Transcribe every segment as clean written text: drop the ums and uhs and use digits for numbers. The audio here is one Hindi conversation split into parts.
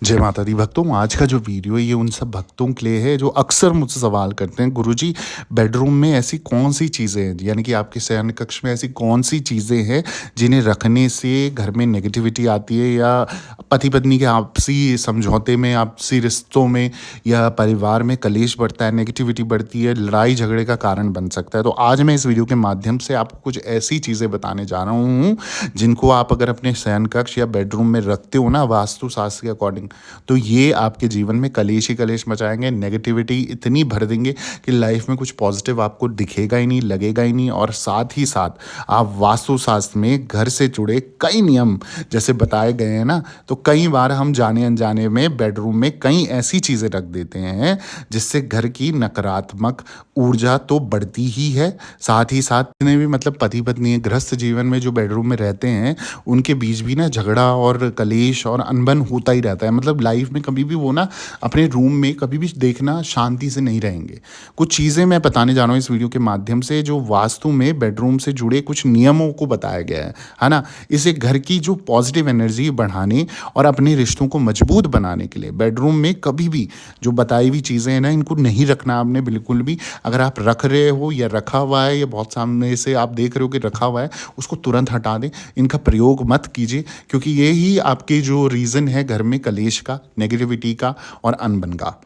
जय माता दी भक्तों। आज का जो वीडियो है ये उन सब भक्तों के लिए है जो अक्सर मुझसे सवाल करते हैं, गुरुजी बेडरूम में ऐसी कौन सी चीज़ें हैं, यानी कि आपके शयन कक्ष में ऐसी कौन सी चीज़ें हैं जिन्हें रखने से घर में नेगेटिविटी आती है, या पति पत्नी के आपसी समझौते में, आपसी रिश्तों में या परिवार में कलेश बढ़ता है, नेगेटिविटी बढ़ती है, लड़ाई झगड़े का कारण बन सकता है। तो आज मैं इस वीडियो के माध्यम से आपको कुछ ऐसी चीज़ें बताने जा रहा हूँ जिनको आप अगर अपने शयन कक्ष या बेडरूम में रखते हो ना, वास्तु शास्त्र के अकॉर्डिंग, तो ये आपके जीवन में कलेश ही कलेश मचाएंगे, नेगेटिविटी इतनी भर देंगे कि लाइफ में कुछ पॉजिटिव आपको दिखेगा ही नहीं, लगेगा ही नहीं। और साथ ही साथ आप वास्तुशास्त्र में घर से जुड़े कई नियम जैसे बताए गए हैं ना, तो कई बार हम जाने अनजाने में बेडरूम में कई ऐसी चीज़ें रख देते हैं जिससे घर की नकारात्मक ऊर्जा तो बढ़ती ही है, साथ ही साथ जितने भी मतलब पति पत्नी गृहस्थ जीवन में जो बेडरूम में रहते हैं उनके बीच भी ना झगड़ा और कलेश और अनबन होता ही रहता है। मतलब लाइफ में कभी भी वो ना अपने रूम में कभी भी देखना शांति से नहीं रहेंगे। कुछ चीज़ें मैं बताने जा रहा हूँ इस वीडियो के माध्यम से जो वास्तु में बेडरूम से जुड़े कुछ नियमों को बताया गया है ना। इसे घर की जो पॉजिटिव एनर्जी बढ़ाने और अपने रिश्तों को मजबूत बनाने के लिए बेडरूम में कभी भी जो बताई हुई चीज़ें हैं ना, इनको नहीं रखना आपने बिल्कुल भी। अगर आप रख रहे हो या रखा हुआ है या बहुत सामने से आप देख रहे हो कि रखा हुआ है, उसको तुरंत हटा दें। इनका प्रयोग मत कीजिए, क्योंकि ये ही आपके जो रीज़न है घर में कलेश का, नेगेटिविटी का और अनबन का।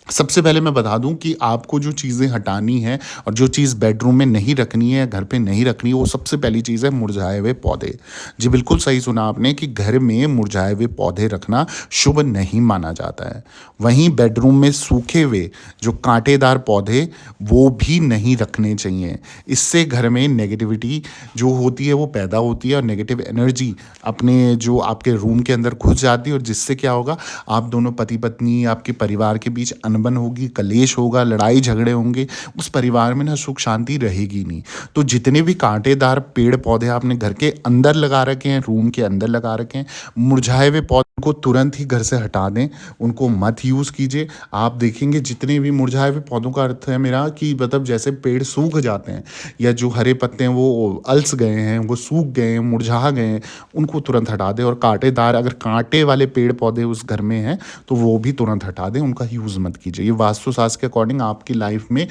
सबसे पहले मैं बता दूं कि आपको जो चीज़ें हटानी है और जो चीज़ बेडरूम में नहीं रखनी है, घर पे नहीं रखनी है, वो सबसे पहली चीज़ है मुरझाए हुए पौधे। जी बिल्कुल सही सुना आपने कि घर में मुरझाए हुए पौधे रखना शुभ नहीं माना जाता है। वहीं बेडरूम में सूखे हुए जो कांटेदार पौधे वो भी नहीं रखने चाहिए। इससे घर में नेगेटिविटी जो होती है वो पैदा होती है और नेगेटिव एनर्जी अपने जो आपके रूम के अंदर घुस जाती है, और जिससे क्या होगा, आप दोनों पति पत्नी, आपके परिवार के बीच अनबन होगी, कलेश होगा, लड़ाई झगड़े होंगे, उस परिवार में ना सुख शांति रहेगी नहीं। तो जितने भी कांटेदार पेड़ पौधे आपने घर के अंदर लगा रखे हैं, रूम के अंदर लगा रखे हैं, मुरझाए हुए पौधे को तुरंत ही घर से हटा दें, उनको मत यूज़ कीजिए। आप देखेंगे जितने भी मुरझाए हुए पौधों का अर्थ है मेरा कि मतलब जैसे पेड़ सूख जाते हैं या जो हरे पत्ते हैं वो अलस गए हैं, वो सूख गए हैं, मुरझा गए हैं, उनको तुरंत हटा दें। और कांटेदार अगर कांटे वाले पेड़ पौधे उस घर में हैं तो वो भी तुरंत हटा दें, उनका यूज़ मत कीजिए। ये वास्तुशास्त्र के अकॉर्डिंग आपकी लाइफ में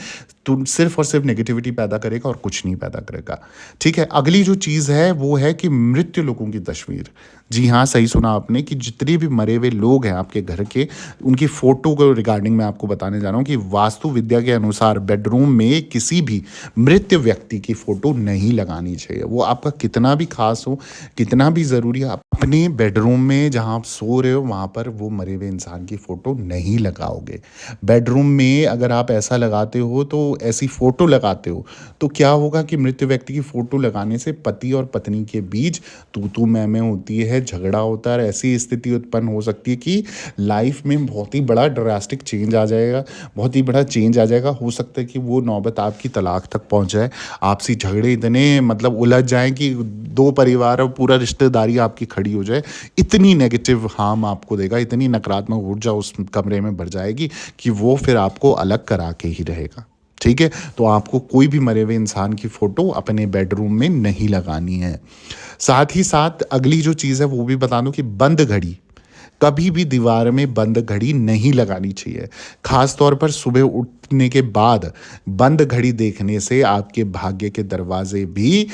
सिर्फ और सिर्फ नेगेटिविटी पैदा करेगा और कुछ नहीं पैदा करेगा। ठीक है, अगली जो चीज़ है वो है कि मृत्यु लोगों की तस्वीर। जी हाँ, सही सुना आपने कि जितने भी मरे हुए लोग हैं आपके घर के, उनकी फ़ोटो को रिगार्डिंग मैं आपको बताने जा रहा हूँ कि वास्तु विद्या के अनुसार बेडरूम में किसी भी मृत व्यक्ति की फ़ोटो नहीं लगानी चाहिए। वो आपका कितना भी खास हो, कितना भी ज़रूरी है, अपने बेडरूम में जहाँ आप सो रहे हो वहाँ पर वो मरे हुए इंसान की फ़ोटो नहीं लगाओगे। बेडरूम में अगर आप ऐसा लगाते हो, तो ऐसी फ़ोटो लगाते हो, तो क्या होगा कि मृत व्यक्ति की फ़ोटो लगाने से पति और पत्नी के बीच तू मैं होती है, झगड़ा होता है, ऐसी स्थिति उत्पन्न हो सकती है कि लाइफ में बहुत ही बड़ा ड्रास्टिक चेंज आ जाएगा, बहुत ही बड़ा चेंज आ जाएगा। हो सकता है कि वो नौबत आपकी तलाक तक पहुंच जाए, आपसी झगड़े इतने मतलब उलझ जाएं कि दो परिवार और पूरा रिश्तेदारी आपकी खड़ी हो जाए। इतनी नेगेटिव हार्म आपको देगा, इतनी नकारात्मक ऊर्जा उस कमरे में भर जाएगी कि वो फिर आपको अलग करा के ही रहेगा। ठीक है, तो आपको कोई भी मरे हुए इंसान की फ़ोटो अपने बेडरूम में नहीं लगानी है। साथ ही साथ अगली जो चीज़ है वो भी बता दूं कि बंद घड़ी, कभी भी दीवार में बंद घड़ी नहीं लगानी चाहिए। खास तौर पर सुबह उठने के बाद बंद घड़ी देखने से आपके भाग्य के दरवाजे भी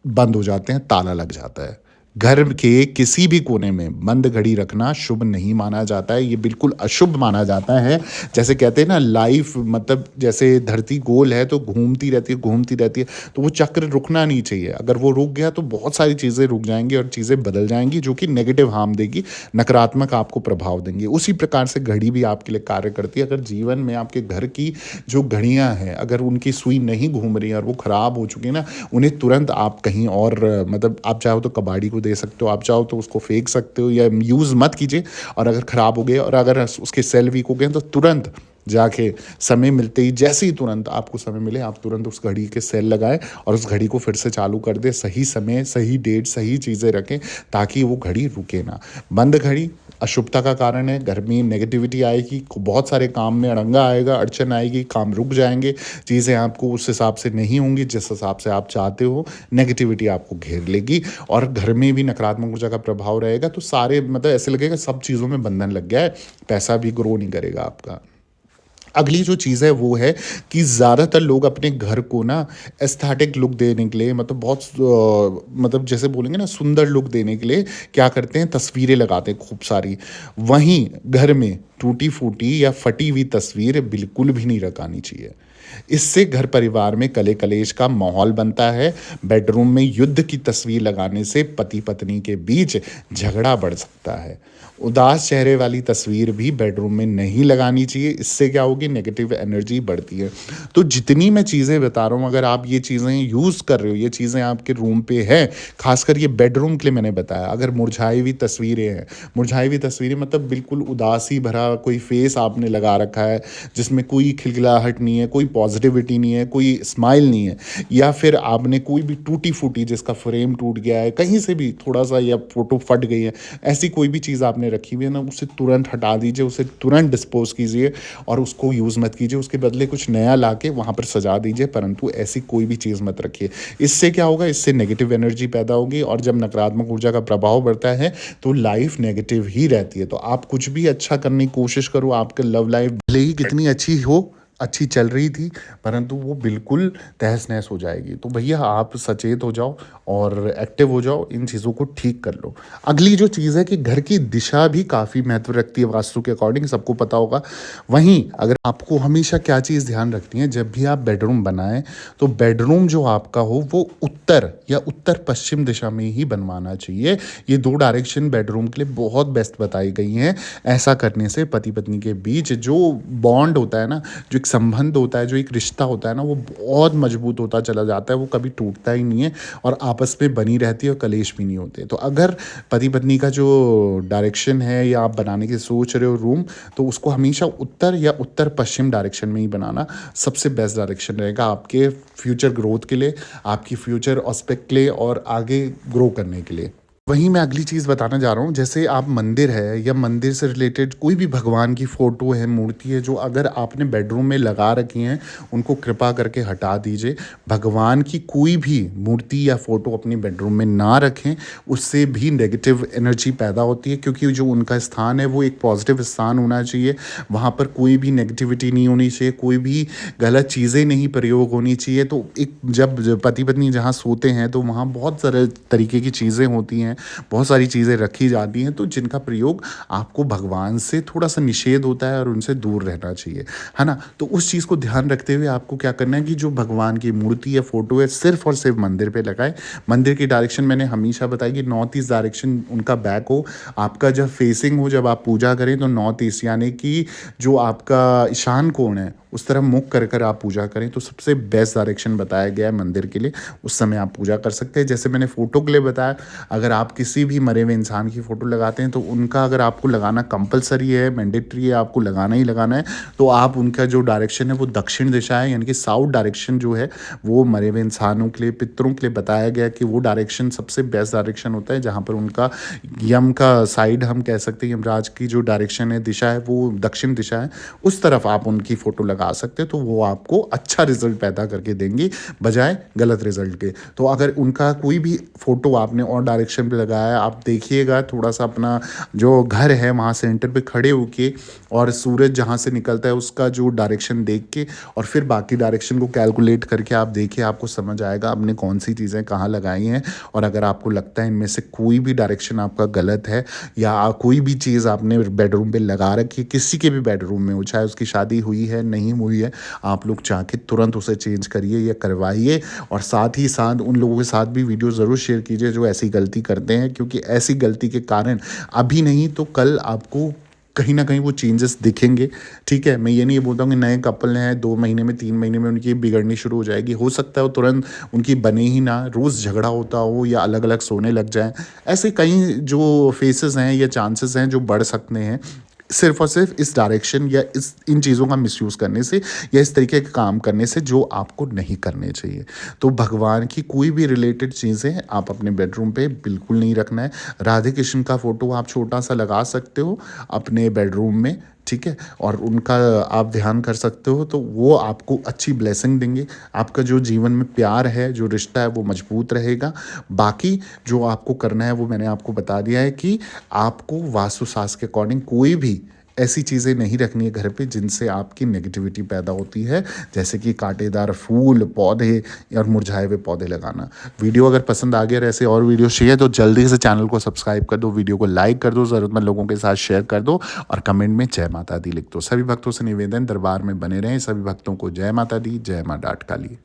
बंद हो जाते हैं, ताला लग जाता है। घर के किसी भी कोने में बंद घड़ी रखना शुभ नहीं माना जाता है, ये बिल्कुल अशुभ माना जाता है। जैसे कहते हैं ना, लाइफ मतलब जैसे धरती गोल है तो घूमती रहती है, घूमती रहती है, तो वो चक्र रुकना नहीं चाहिए। अगर वो रुक गया तो बहुत सारी चीज़ें रुक जाएंगी और चीज़ें बदल जाएंगी जो कि नेगेटिव हार्म देगी, नकारात्मक आपको प्रभाव देंगे। उसी प्रकार से घड़ी भी आपके लिए कार्य करती है। अगर जीवन में आपके घर की जो घड़ियाँ हैं, अगर उनकी सुई नहीं घूम रही है और वो ख़राब हो चुकी है ना, उन्हें तुरंत आप कहीं और मतलब आप चाहो तो कबाड़ी को दे सकते हो, आप चाहो तो उसको फेंक सकते हो, या यूज़ मत कीजिए। और अगर ख़राब हो गए और अगर उसके सेल वीक हो गए तो तुरंत जाके समय मिलते ही, जैसे ही तुरंत आपको समय मिले, आप तुरंत उस घड़ी के सेल लगाएं और उस घड़ी को फिर से चालू कर दें। सही समय, सही डेट, सही चीज़ें रखें ताकि वो घड़ी रुके ना। बंद घड़ी अशुभता का कारण है, घर में नेगेटिविटी आएगी, बहुत सारे काम में अड़ंगा आएगा, अड़चन आएगी, काम रुक जाएंगे, चीज़ें आपको उस हिसाब से नहीं होंगी जिस हिसाब से आप चाहते हो, नेगेटिविटी आपको घेर लेगी और घर में भी नकारात्मक ऊर्जा का प्रभाव रहेगा। तो सारे मतलब ऐसे लगेगा सब चीज़ों में बंधन लग गया है, पैसा भी ग्रो नहीं करेगा आपका। अगली जो चीज़ है वो है कि ज़्यादातर लोग अपने घर को ना एस्थेटिक लुक देने के लिए मतलब बहुत मतलब जैसे बोलेंगे ना सुंदर लुक देने के लिए क्या करते हैं, तस्वीरें लगाते हैं खूब सारी। वहीं घर में टूटी फूटी या फटी हुई तस्वीर बिल्कुल भी नहीं लगानी चाहिए। इससे घर परिवार में कले कलेश का माहौल बनता है। बेडरूम में युद्ध की तस्वीर लगाने से पति पत्नी के बीच झगड़ा बढ़ सकता है। उदास चेहरे वाली तस्वीर भी बेडरूम में नहीं लगानी चाहिए, इससे क्या होगी, नेगेटिव एनर्जी बढ़ती है। तो जितनी मैं चीज़ें बता रहा हूँ, अगर आप ये चीज़ें यूज़ कर रहे हो, ये चीज़ें आपके रूम पे है, खासकर ये बेडरूम के लिए मैंने बताया। अगर मुरझाई हुई तस्वीरें हैं, मुरझाई हुई तस्वीरें मतलब बिल्कुल उदासी भरा कोई फेस आपने लगा रखा है जिसमें कोई खिलखिलाहट नहीं है, कोई पॉजिटिविटी नहीं है, कोई स्माइल नहीं है, या फिर आपने कोई भी टूटी फूटी जिसका फ्रेम टूट गया है, कहीं से भी थोड़ा सा या फोटो फट गई है, ऐसी कोई भी चीज़ आपने रखी हुई है ना, उसे तुरंत हटा दीजिए, उसे तुरंत डिस्पोज कीजिए और उसको यूज़ मत कीजिए। उसके बदले कुछ नया ला के वहाँ पर सजा दीजिए, परंतु ऐसी कोई भी चीज़ मत रखिए। इससे क्या होगा, इससे नेगेटिव एनर्जी पैदा होगी और जब नकारात्मक ऊर्जा का प्रभाव बढ़ता है तो लाइफ नेगेटिव ही रहती है। तो आप कुछ भी अच्छा करने की कोशिश करो, आपका लव लाइफ भले ही कितनी अच्छी हो, अच्छी चल रही थी, परंतु वो बिल्कुल तहस नहस हो जाएगी। तो भैया आप सचेत हो जाओ और एक्टिव हो जाओ, इन चीज़ों को ठीक कर लो। अगली जो चीज़ है कि घर की दिशा भी काफ़ी महत्व रखती है वास्तु के अकॉर्डिंग, सबको पता होगा। वहीं अगर आपको हमेशा क्या चीज़ ध्यान रखनी है, जब भी आप बेडरूम बनाएं तो बेडरूम जो आपका हो वो उत्तर या उत्तर पश्चिम दिशा में ही बनवाना चाहिए। ये 2 डायरेक्शन बेडरूम के लिए बहुत बेस्ट बताई गई हैं। ऐसा करने से पति पत्नी के बीच जो बॉन्ड होता है ना, जो एक संबंध होता है, जो एक रिश्ता होता है ना, वो बहुत मजबूत होता चला जाता है, वो कभी टूटता ही नहीं है और आपस में बनी रहती है और कलेश भी नहीं होते। तो अगर पति पत्नी का जो डायरेक्शन है या आप बनाने की सोच रहे हो रूम, तो उसको हमेशा उत्तर या उत्तर पश्चिम डायरेक्शन में ही बनाना सबसे बेस्ट डायरेक्शन रहेगा आपके फ्यूचर ग्रोथ के लिए, आपकी फ्यूचर ऑस्पेक्ट के लिए और आगे ग्रो करने के लिए। वहीं मैं अगली चीज़ बताना जा रहा हूँ, जैसे आप मंदिर है या मंदिर से रिलेटेड कोई भी भगवान की फ़ोटो है, मूर्ति है, जो अगर आपने बेडरूम में लगा रखी हैं, उनको कृपा करके हटा दीजिए। भगवान की कोई भी मूर्ति या फ़ोटो अपनी बेडरूम में ना रखें, उससे भी नेगेटिव एनर्जी पैदा होती है, क्योंकि जो उनका स्थान है वो एक पॉजिटिव स्थान होना चाहिए। वहाँ पर कोई भी नेगेटिविटी नहीं होनी चाहिए, कोई भी गलत चीज़ें नहीं प्रयोग होनी चाहिए। तो एक जब पति पत्नी जहाँ सोते हैं तो वहाँ बहुत सारे तरीके की चीज़ें होती हैं, बहुत सारी चीज़ें रखी जाती हैं, तो जिनका प्रयोग आपको भगवान से थोड़ा सा निषेध होता है और उनसे दूर रहना चाहिए, है ना। तो उस चीज़ को ध्यान रखते हुए आपको क्या करना है कि जो भगवान की मूर्ति या फोटो है सिर्फ और सिर्फ मंदिर पे लगाए। मंदिर की डायरेक्शन मैंने हमेशा बताई कि नॉर्थ ईस्ट डायरेक्शन उनका बैक हो, आपका जब फेसिंग हो, जब आप पूजा करें तो नॉर्थ ईस्ट यानी कि जो आपका ईशान कोण है उस तरफ मुख कर कर आप पूजा करें, तो सबसे बेस्ट डायरेक्शन बताया गया है मंदिर के लिए। उस समय आप पूजा कर सकते हैं। जैसे मैंने फ़ोटो के लिए बताया, अगर आप किसी भी मरे हुए इंसान की फ़ोटो लगाते हैं तो उनका अगर आपको लगाना कंपलसरी है, मैंडेटरी है, आपको लगाना ही लगाना है, तो आप उनका जो डायरेक्शन है वो दक्षिण दिशा है, यानी कि साउथ डायरेक्शन जो है वो मरे हुए इंसानों के लिए, पितरों के लिए बताया गया कि वो डायरेक्शन सबसे बेस्ट डायरेक्शन होता है, जहाँ पर उनका यम का साइड हम कह सकते हैं, यमराज की जो डायरेक्शन है, दिशा है, वो दक्षिण दिशा है। उस तरफ आप उनकी फ़ोटो लगा सकते हैं, तो वो आपको अच्छा रिजल्ट पैदा करके देंगी बजाय गलत रिजल्ट के। तो अगर उनका कोई भी फ़ोटो आपने और डायरेक्शन पे लगाया है, आप देखिएगा थोड़ा सा अपना जो घर है वहाँ सेंटर पे खड़े होके और सूरज जहाँ से निकलता है उसका जो डायरेक्शन देख के और फिर बाकी डायरेक्शन को कैलकुलेट करके आप देखिए, आपको समझ आएगा आपने कौन सी चीज़ें कहाँ लगाई हैं। और अगर आपको लगता है इनमें से कोई भी डायरेक्शन आपका गलत है या कोई भी चीज़ आपने बेडरूम पे लगा रखी है, किसी के भी बेडरूम में हो, चाहे उसकी शादी हुई है नहीं हुई है, आप लोग जाके तुरंत उसे चेंज करिए या करवाइए। और साथ ही साथ उन लोगों के साथ भी वीडियो ज़रूर शेयर कीजिए जो ऐसी गलती करते हैं, क्योंकि ऐसी गलती के कारण अभी नहीं तो कल आपको कहीं ना कहीं वो चेंजेस दिखेंगे। ठीक है, मैं ये नहीं बोलता हूँ कि नए कपल हैं 2 महीने में 3 महीने में उनकी बिगड़नी शुरू हो जाएगी, हो सकता है वो तुरंत उनकी बने ही ना, रोज़ झगड़ा होता हो या अलग अलग सोने लग जाएं। ऐसे कई जो फेसेस हैं या चांसेस हैं जो बढ़ सकते हैं। सिर्फ और सिर्फ इस डायरेक्शन या इस इन चीज़ों का मिसयूज़ करने से या इस तरीके के काम करने से जो आपको नहीं करने चाहिए। तो भगवान की कोई भी रिलेटेड चीज़ें आप अपने बेडरूम पे बिल्कुल नहीं रखना है। राधे कृष्ण का फ़ोटो आप छोटा सा लगा सकते हो अपने बेडरूम में, ठीक है, और उनका आप ध्यान कर सकते हो, तो वो आपको अच्छी ब्लेसिंग देंगे। आपका जो जीवन में प्यार है, जो रिश्ता है, वो मजबूत रहेगा। बाकी जो आपको करना है वो मैंने आपको बता दिया है कि आपको वास्तुशास्त्र के अकॉर्डिंग कोई भी ऐसी चीज़ें नहीं रखनी है घर पे जिनसे आपकी नेगेटिविटी पैदा होती है, जैसे कि कांटेदार फूल, पौधे और मुरझाए हुए पौधे लगाना। वीडियो अगर पसंद आ गया और ऐसे और वीडियो चाहिए तो जल्दी से चैनल को सब्सक्राइब कर दो, वीडियो को लाइक कर दो, ज़रूरतमंद लोगों के साथ शेयर कर दो और कमेंट में जय माता दी लिख दो। सभी भक्तों से निवेदन, दरबार में बने रहें। सभी भक्तों को जय माता दी, जय माँ डाट काली।